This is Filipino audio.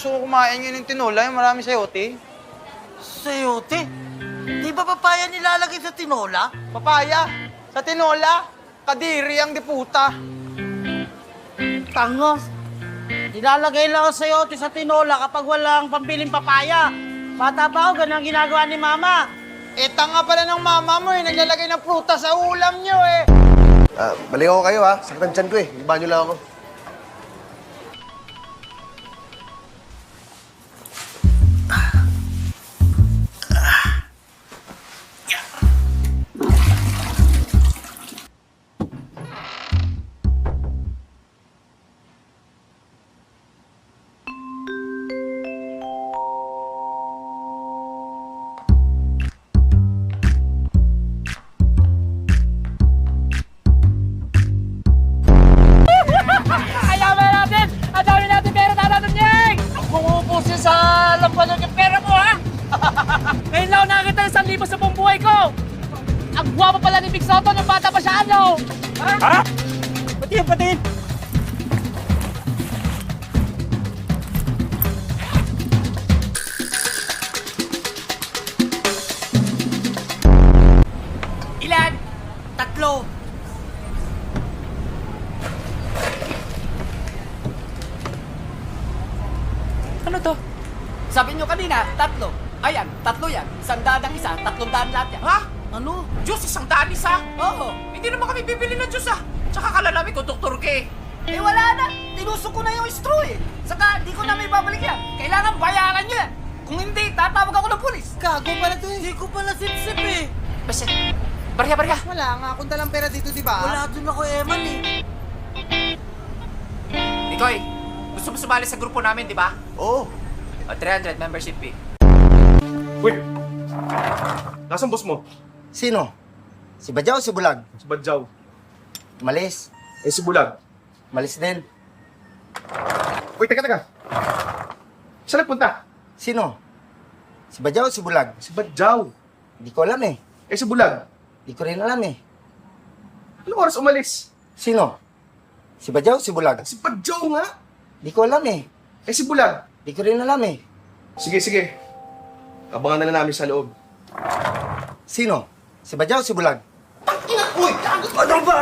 gusto ko kumain ngayon ng tinola, yung marami sayote. Sayote? Di ba papaya nilalagay sa tinola? Papaya, sa tinola, kadiri ang diputa. Tanga. Nilalagay lang ang sayote sa tinola kapag walang pambiling papaya. Bata pa ako, ganun ang ginagawa ni Mama. Eh, tanga pala ng mama mo eh, naglalagay ng prutas sa ulam nyo eh. Balik ako kayo ha. Sakit ang tiyan ko eh. Banyo lang ako. Ayaman natin! Ang dami natin pera tatatong niyeng! Bumubos yun sa lampanog yung pera mo, ha? Ngayon lang ako nakakita ng 1,000 sa buong buhay ko! Ang gwapo pala ni Big Soto nung bata pa siya, ano? Ha? Patiin, patiin. Ilan? Tatlo. Ano to? Sabi nyo kanina, tatlo. Ayan, tatlo yan. 100 ang isa, 300 lahat yan. Ha? Ano? Diyos, 100 isa? Oo. Hindi naman kami bibili ng Diyos ah. Tsaka kalalami ko, doktor ka eh. Eh wala na. Tinusok ko na yung straw eh. Saka di ko na may babalik yan. Kailangan bayaran nyo yan. Kung hindi, tatawag ako ng pulis. Gago pala to. Hindi ko pala sip-sip eh. Basta, barya. Wala nga, akong dalang pera dito, di ba? Wala dun ako, Eman eh. Nikoy, gusto mo sumali sa grupo namin, di ba? Oo. O, 300 membership fee. Uy! Nasaan boss mo? Sino? Si Badyaw o si Bulag? Si Badjaw. Malis. Eh si Bulag. Malis din. Uy, teka. Saan nagpunta? Sino? Si Badyaw o si Bulag? Si Badjaw. Di ko alam eh. Eh si Bulag. Di ko rin alam eh. Anong oras umalis? Sino? Si Badyaw o si Bulag? Si Badjaw nga. Di ko alam eh. Eh si Bulag. Di ko rin alam eh. Sige. Abangan na lang namin sa loob. Sino? Si Badyaw o si Bulag? Uy! Ano ba?